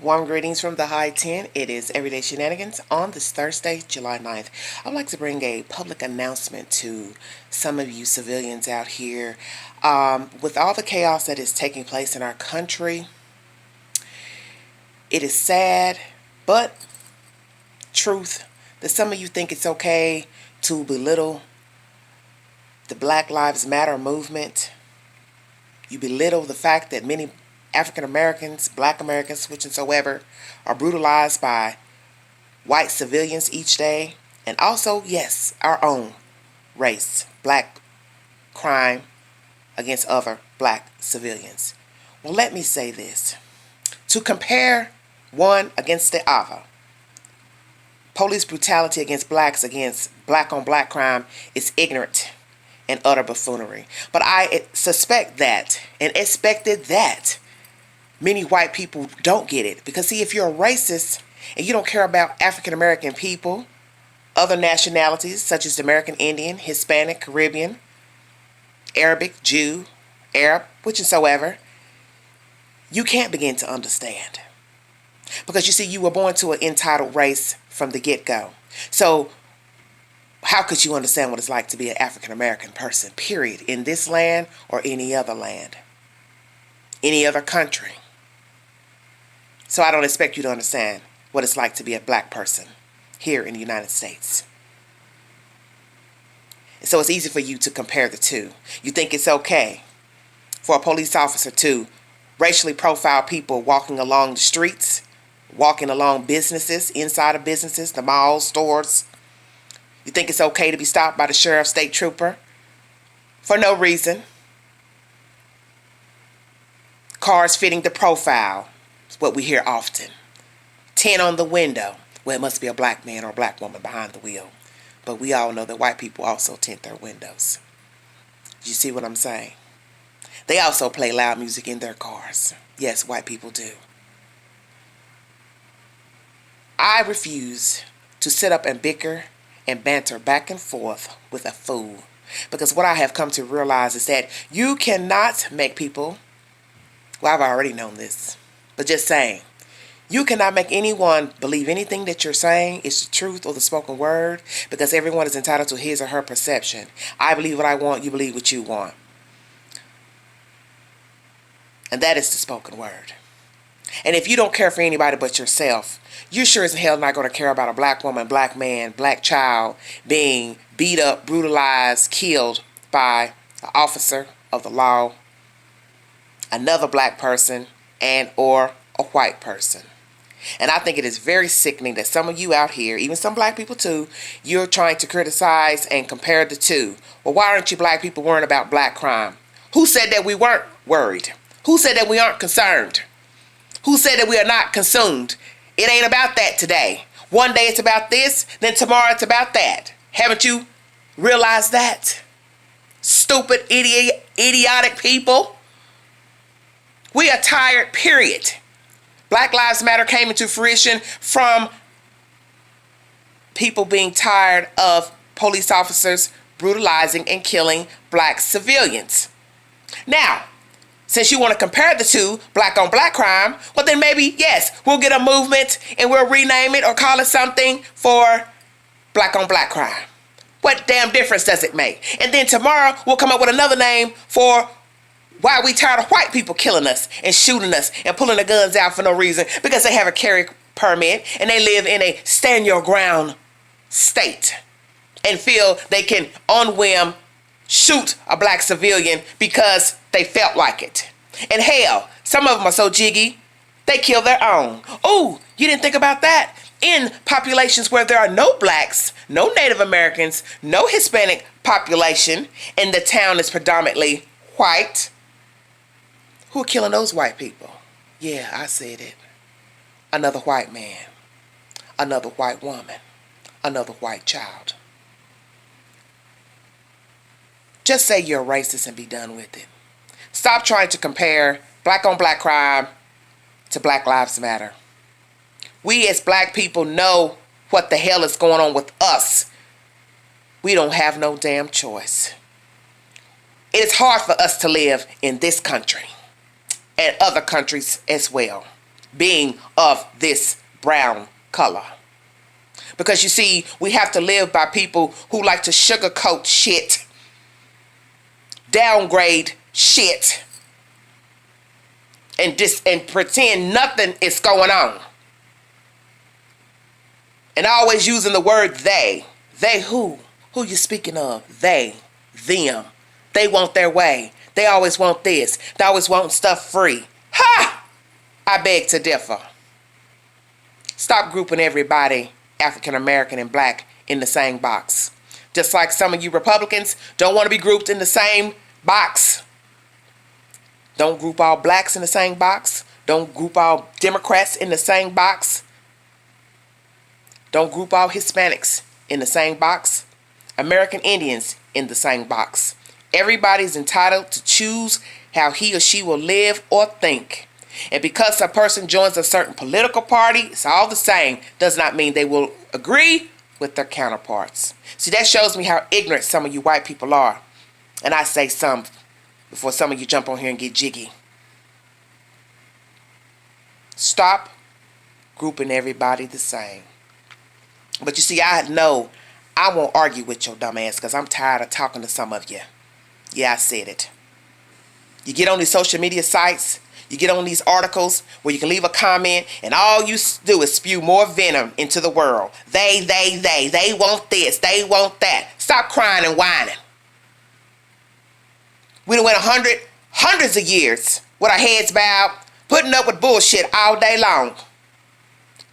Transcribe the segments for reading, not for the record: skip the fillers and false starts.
Warm greetings from the High 10. It is Everyday Shenanigans on this Thursday, July 9th. I'd like to bring a public announcement to some of you civilians out here. With all the chaos that is taking place in our country, it is sad, but truth, that some of you think it's okay to belittle the Black Lives Matter movement. You belittle the fact that many African Americans, Black Americans, whatsoever, are brutalized by white civilians each day. And also, yes, our own race, Black crime against other Black civilians. Well, let me say this. To compare one against the other, police brutality against Blacks, against Black on Black crime, is ignorant and utter buffoonery. But I suspect that and expected that many white people don't get it. Because see, if you're a racist and you don't care about African American people, other nationalities such as the American Indian, Hispanic, Caribbean, Arabic, Jew, Arab, whichsoever, you can't begin to understand. Because you see, you were born to an entitled race from the get-go. So how could you understand what it's like to be an African American person, period, in this land or any other land, any other country? So I don't expect you to understand what it's like to be a Black person here in the United States. And so it's easy for you to compare the two. You think it's okay for a police officer to racially profile people walking along the streets, walking along businesses, inside of businesses, the malls, stores. You think it's okay to be stopped by the sheriff, state trooper for no reason. Cars fitting the profile. What we hear often. Tint on the window. Well, it must be a Black man or a Black woman behind the wheel. But we all know that white people also tint their windows. You see what I'm saying? They also play loud music in their cars. Yes, white people do. I refuse to sit up and bicker and banter back and forth with a fool. Because what I have come to realize is that you cannot make people, well, I've already known this, but just saying, you cannot make anyone believe anything that you're saying is the truth or the spoken word, because everyone is entitled to his or her perception. I believe what I want, you believe what you want. And that is the spoken word. And if you don't care for anybody but yourself, you sure as hell not going to care about a Black woman, Black man, Black child being beat up, brutalized, killed by an officer of the law, another Black person, and or a white person. And I think it is very sickening that some of you out here, even some Black people too, you're trying to criticize and compare the two. Well, why aren't you Black people worrying about Black crime? Who said that we weren't worried? Who said that we aren't concerned? Who said that we are not consumed? It ain't about that today. One day it's about this, then tomorrow it's about that. Haven't you realized that? Stupid, idiotic people. We are tired, period. Black Lives Matter came into fruition from people being tired of police officers brutalizing and killing Black civilians. Now, since you want to compare the two, Black on Black crime, well then maybe, yes, we'll get a movement and we'll rename it or call it something for Black on Black crime. What damn difference does it make? And then tomorrow we'll come up with another name for why we tired of white people killing us and shooting us and pulling the guns out for no reason, because they have a carry permit and they live in a stand your ground state and feel they can on whim shoot a Black civilian because they felt like it. And hell, some of them are so jiggy, they kill their own. Oh, you didn't think about that? In populations where there are no Blacks, no Native Americans, no Hispanic population, and the town is predominantly white, who are killing those white people? Yeah, I said it. Another white man, another white woman, another white child. Just say you're a racist and be done with it. Stop trying to compare Black on Black crime to Black Lives Matter. We as Black people know what the hell is going on with us. We don't have no damn choice. It's hard for us to live in this country and other countries as well. being of this brown color. Because you see, we have to live by people who like to sugarcoat shit, downgrade shit, and pretend nothing is going on. And always using the word they. They who? Who you speaking of? They, them. They want their way. They always want this. They always want stuff free. Ha! I beg to differ. Stop grouping everybody, African American and black, in the same box. Just like some of you Republicans don't want to be grouped in the same box. Don't group all blacks in the same box. Don't group all Democrats in the same box. Don't group all Hispanics in the same box. American Indians in the same box. Everybody's entitled to choose how he or she will live or think. And because a person joins a certain political party, it's all the same, does not mean they will agree with their counterparts. See, that shows me how ignorant some of you white people are. And I say some before some of you jump on here and get jiggy. Stop grouping everybody the same. But you see, I know I won't argue with your dumb ass because I'm tired of talking to some of you. Yeah, I said it. You get on these social media sites, you get on these articles where you can leave a comment and all you do is spew more venom into the world. They want this, they want that. Stop crying and whining. We done went hundreds of years with our heads bowed, putting up with bullshit all day long.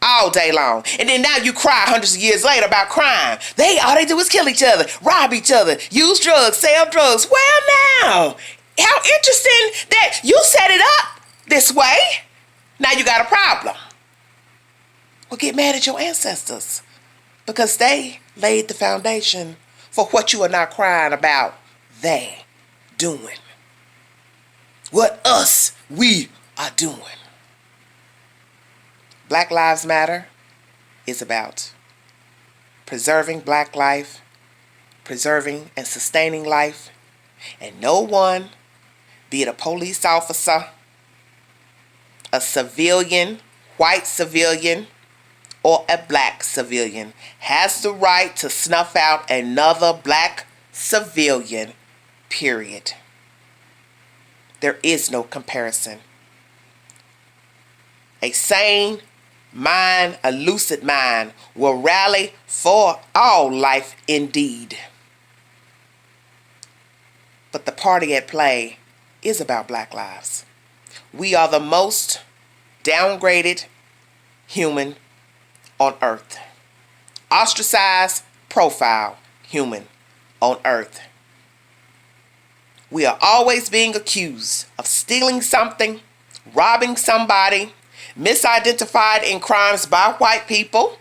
All day long. And then now you cry hundreds of years later about crime. All they do is kill each other, rob each other, use drugs, sell drugs. Well now, how interesting that you set it up this way. Now you got a problem. Well, get mad at your ancestors because they laid the foundation for what you are now crying about they doing. What we are doing. Black Lives Matter is about preserving black life, preserving and sustaining life, and no one, be it a police officer, a civilian, white civilian, or a black civilian, has the right to snuff out another black civilian, period. There is no comparison. A sane mind, a lucid mind, will rally for all life indeed. But the party at play is about black lives. We are the most downgraded human on earth. Ostracized profile human on earth. We are always being accused of stealing something, robbing somebody, misidentified in crimes by white people.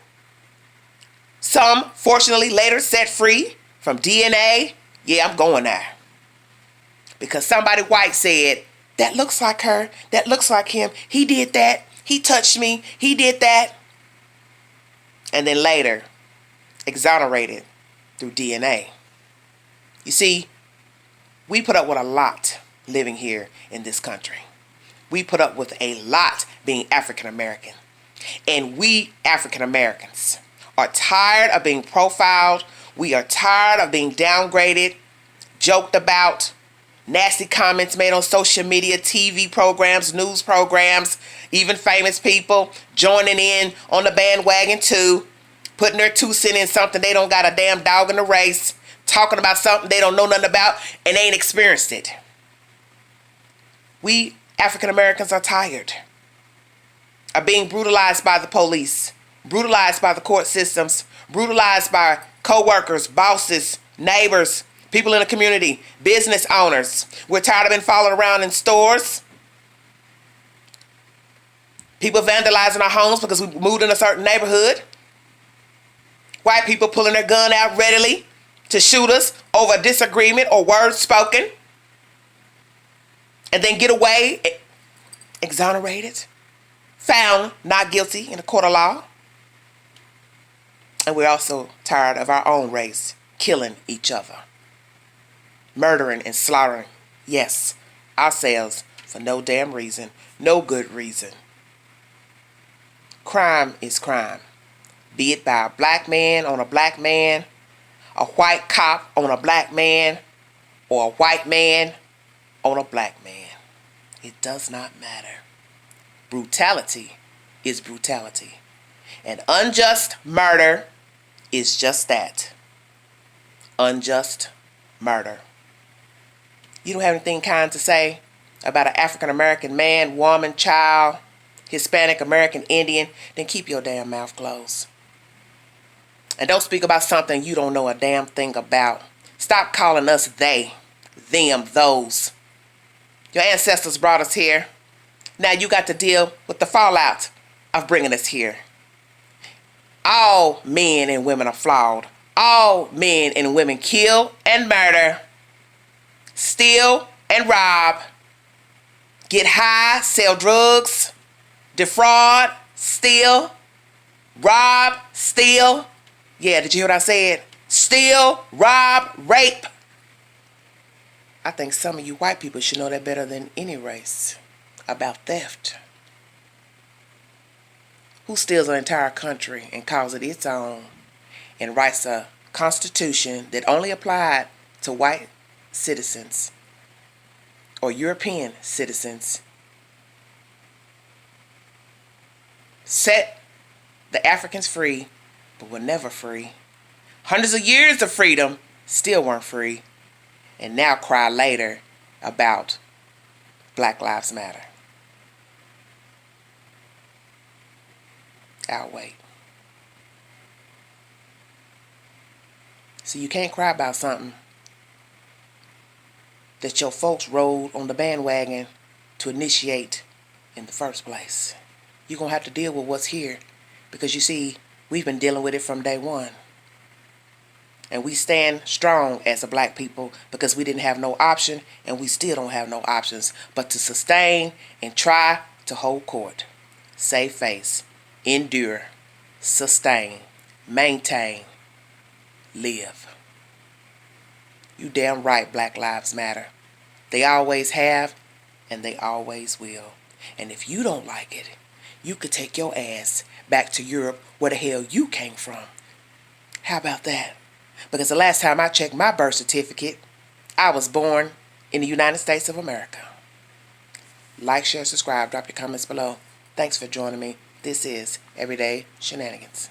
Some, fortunately, later set free from DNA. Yeah, I'm going there. Because somebody white said, that looks like her, that looks like him, he did that, he touched me, he did that. And then later, exonerated through DNA. You see, we put up with a lot living here in this country. We put up with a lot being African American. And we African Americans are tired of being profiled. We are tired of being downgraded, joked about, nasty comments made on social media, TV programs, news programs, even famous people joining in on the bandwagon too, putting their 2 cents in something they don't got a damn dog in the race, talking about something they don't know nothing about and ain't experienced it. We African Americans are tired of being brutalized by the police, brutalized by the court systems, brutalized by co-workers, bosses, neighbors, people in the community, business owners. We're tired of being followed around in stores. People vandalizing our homes because we moved in a certain neighborhood. White people pulling their gun out readily to shoot us over a disagreement or words spoken. And then get away, exonerated, found not guilty in a court of law. And we're also tired of our own race killing each other, murdering and slaughtering, yes, ourselves for no damn reason, no good reason. Crime is crime. Be it by a black man on a black man, a white cop on a black man, or a white man on a black man. It does not matter. Brutality is brutality. And unjust murder is just that. Unjust murder. You don't have anything kind to say about an African American man, woman, child, Hispanic American Indian, then keep your damn mouth closed. And don't speak about something you don't know a damn thing about. Stop calling us they, them, those. Your ancestors brought us here. Now you got to deal with the fallout of bringing us here. All men and women are flawed. All men and women kill and murder, steal and rob, get high, sell drugs, defraud, steal, rob, steal. Yeah, did you hear what I said? Steal, rob, rape. I think some of you white people should know that better than any race about theft. Who steals an entire country and calls it its own and writes a constitution that only applied to white citizens or European citizens? Set the Africans free, but were never free. Hundreds of years of freedom, still weren't free. And now cry later about Black Lives Matter. I'll wait. See, you can't cry about something that your folks rode on the bandwagon to initiate in the first place. You're going to have to deal with what's here because you see, we've been dealing with it from day one. And we stand strong as a black people because we didn't have no option and we still don't have no options but to sustain and try to hold court. Save face, endure, sustain, maintain, live. You damn right Black Lives Matter. They always have and they always will. And if you don't like it, you could take your ass back to Europe where the hell you came from. How about that? Because the last time I checked my birth certificate, I was born in the United States of America. Like, share, subscribe, drop your comments below. Thanks for joining me. This is Everyday Shenanigans.